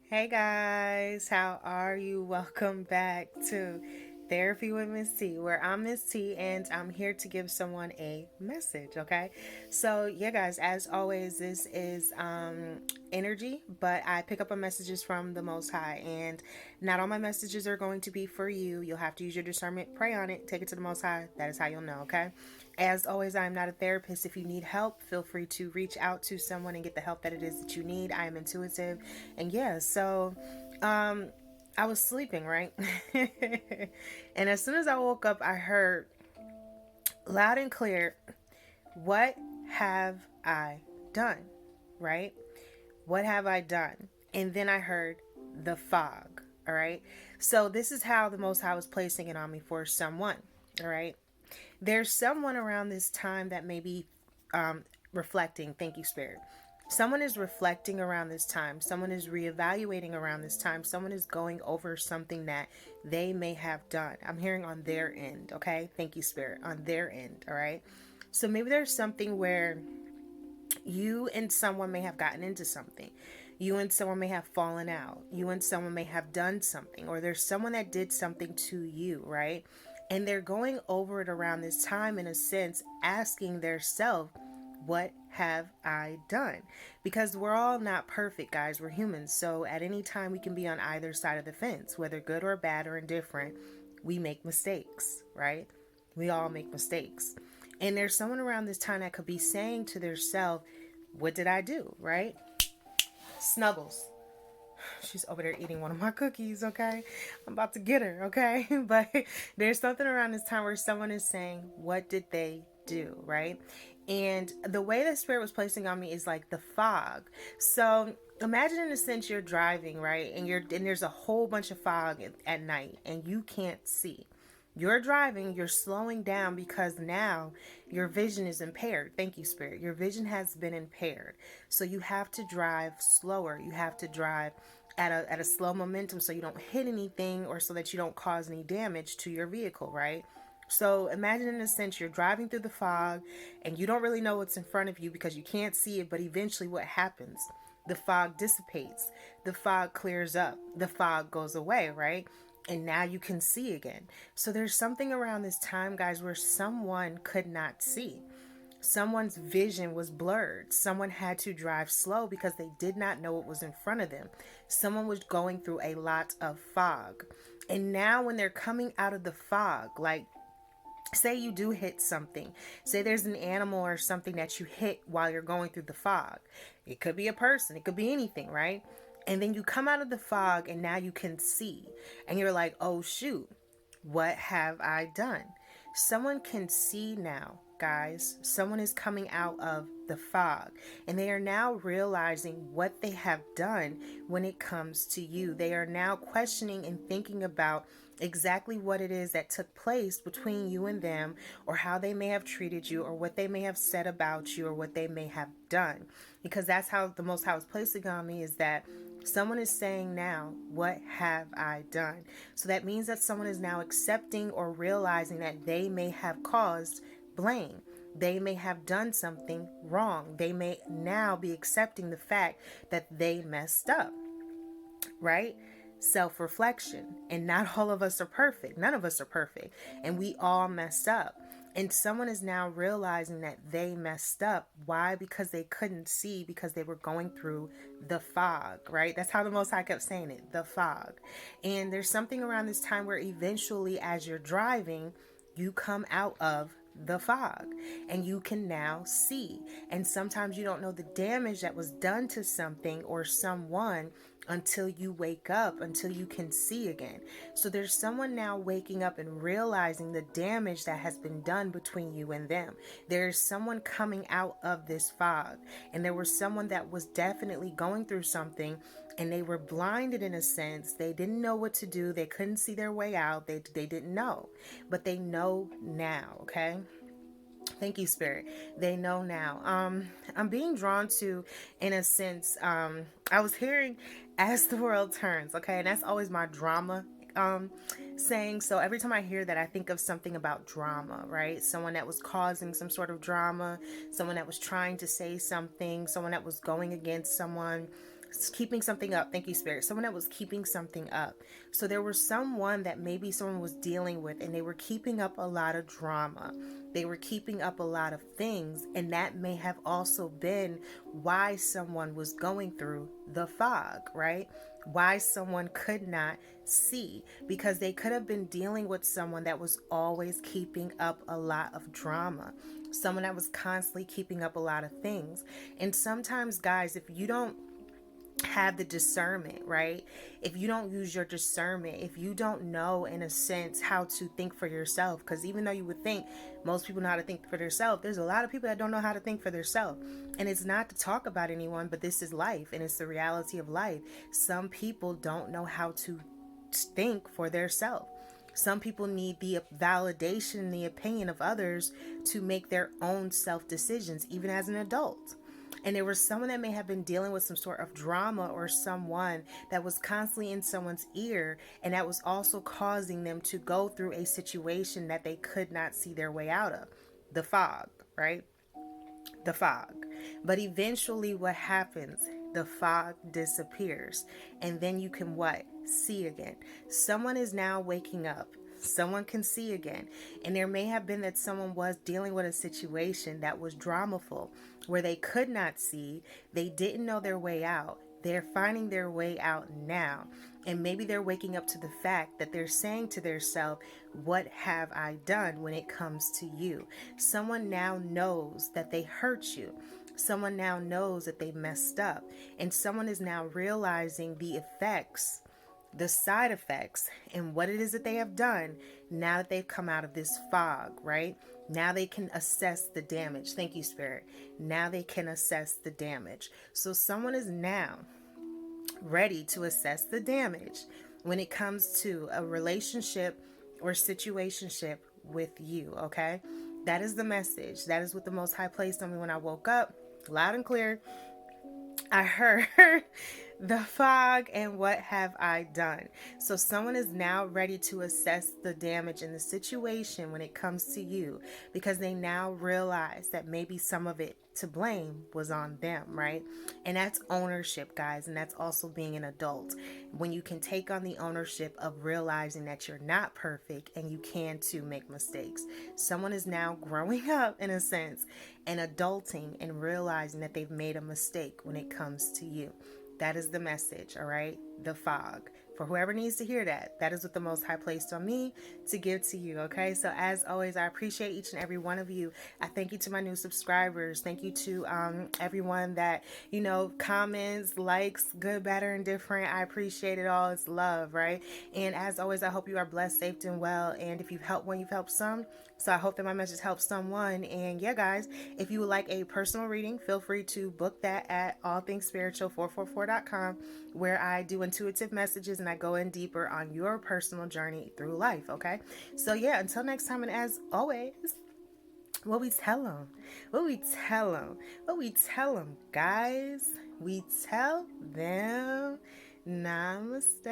Hey guys, how are you? Welcome back to Therapy with Miss T, where I'm Miss T and I'm here to give someone a message, okay? So, yeah, guys, as always, this is energy, but I pick up on messages from the Most High, and not all my messages are going to be for you. You'll have to use your discernment, pray on it, take it to the Most High. That is how you'll know, okay? As always, I am not a therapist. If you need help, feel free to reach out to someone and get the help that it is that you need. I am intuitive. And yeah, so um I was sleeping, right? And as soon as I woke up, I heard loud and clear, "What have I done?" Right? What have I done? And then I heard the fog. All right. So this is how the Most High was placing it on me for someone. All right. There's someone around this time that may be reflecting. Thank you, Spirit. Someone is reflecting around this time. Someone is reevaluating around this time. Someone is going over something that they may have done. I'm hearing on their end, okay? Thank you, Spirit. On their end, all right? So maybe there's something where you and someone may have gotten into something. You and someone may have fallen out. You and someone may have done something, or there's someone that did something to you, right? And they're going over it around this time, in a sense, asking their self, what have I done? Because we're all not perfect, guys. We're humans. So at any time, we can be on either side of the fence, whether good or bad or indifferent. We make mistakes, right? We all make mistakes. And there's someone around this time that could be saying to their self, what did I do, right? Snuggles. She's over there eating one of my cookies, okay? I'm about to get her, okay? But there's something around this time where someone is saying, what did they do, right? And the way the Spirit was placing on me is like the fog. So imagine, in a sense, you're driving, right? And there's a whole bunch of fog at night and you can't see. You're driving, you're slowing down because now your vision is impaired. Thank you, Spirit. Your vision has been impaired. So you have to drive slower. You have to drive at a slow momentum so you don't hit anything, or so that you don't cause any damage to your vehicle, right? So imagine, in a sense, you're driving through the fog and you don't really know what's in front of you because you can't see it, but eventually what happens? The fog dissipates. The fog clears up. The fog goes away, right? And now you can see again. So there's something around this time, guys, where someone could not see. Someone's vision was blurred. Someone had to drive slow because they did not know what was in front of them. Someone was going through a lot of fog. And now when they're coming out of the fog, like, say you do hit something. Say there's an animal or something that you hit while you're going through the fog. It could be a person. It could be anything, right? And then you come out of the fog and now you can see. And you're like, oh shoot, what have I done? Someone can see now, guys. Someone is coming out of the fog and they are now realizing what they have done when it comes to you. They are now questioning and thinking about exactly what it is that took place between you and them, or how they may have treated you, or what they may have said about you, or what they may have done. Because that's how the Most High was placing on me, is that someone is saying now, what have I done? So that means that someone is now accepting or realizing that they may have caused blame. They may have done something wrong. They may now be accepting the fact that they messed up, right? Self-reflection. And not all of us are perfect. None of us are perfect. And we all mess up. And someone is now realizing that they messed up. Why? Because they couldn't see, because they were going through the fog, right? That's how the Most High kept saying it, the fog. And there's something around this time where eventually, as you're driving, you come out of the fog and you can now see. And sometimes you don't know the damage that was done to something or someone until you wake up, until you can see again. So there's someone now waking up and realizing the damage that has been done between you and them. There's someone coming out of this fog, and there was someone that was definitely going through something, and they were blinded, in a sense. They didn't know what to do. They couldn't see their way out. They didn't know, but they know now. Okay. Thank you, Spirit. They know now. I'm being drawn to, in a sense, I was hearing as the world turns, okay? And that's always my drama saying. So every time I hear that, I think of something about drama, right? Someone that was causing some sort of drama, someone that was trying to say something, someone that was going against someone. keeping something up. Thank you, Spirit. Someone that was keeping something up. So there was someone that maybe someone was dealing with, and they were keeping up a lot of drama. They were keeping up a lot of things, and that may have also been why someone was going through the fog, right? Why someone could not see, because they could have been dealing with someone that was always keeping up a lot of drama, someone that was constantly keeping up a lot of things. And sometimes, guys, if you don't have the discernment, right? If you don't use your discernment, if you don't know, in a sense, how to think for yourself, because even though you would think most people know how to think for themselves, there's a lot of people that don't know how to think for themselves. And it's not to talk about anyone, but this is life, and it's the reality of life. Some people don't know how to think for themselves. Some people need the validation, the opinion of others to make their own self decisions, even as an adult. And there was someone that may have been dealing with some sort of drama, or someone that was constantly in someone's ear, and that was also causing them to go through a situation that they could not see their way out of. The fog, right? The fog. But eventually what happens? The fog disappears, and then you can what? See again. Someone is now waking up. Someone can see again. And there may have been that someone was dealing with a situation that was dramaful, where they could not see, they didn't know their way out. They're finding their way out now. And maybe they're waking up to the fact that they're saying to themselves, what have I done when it comes to you? Someone now knows that they hurt you. Someone now knows that they messed up. And someone is now realizing the effects, the side effects, and what it is that they have done now that they've come out of this fog, right? Now they can assess the damage. Thank you, Spirit. Now they can assess the damage. So someone is now ready to assess the damage when it comes to a relationship or situationship with you, okay? That is the message. That is what the Most High placed on me when I woke up, loud and clear. I heard the fog and what have I done. So someone is now ready to assess the damage in the situation when it comes to you, because they now realize that maybe some of it to blame was on them, right? And that's ownership, guys. And that's also being an adult, when you can take on the ownership of realizing that you're not perfect and you can too make mistakes. Someone is now growing up, in a sense, and adulting and realizing that they've made a mistake when it comes to you. That is the message, all right? The fog. For whoever needs to hear that, that is what the Most High placed on me to give to you, okay? So as always, I appreciate each and every one of you. I thank you to my new subscribers. Thank you to everyone that, comments, likes, good, better, and different. I appreciate it all. It's love, right? And as always, I hope you are blessed, safe, and well. And if you've helped one, you've helped some. So I hope that my message helps someone. And yeah, guys, if you would like a personal reading, feel free to book that at allthingsspiritual444.com, where I do intuitive messages and I go in deeper on your personal journey through life, okay? So yeah, until next time, and as always, what we tell them, guys, we tell them namaste.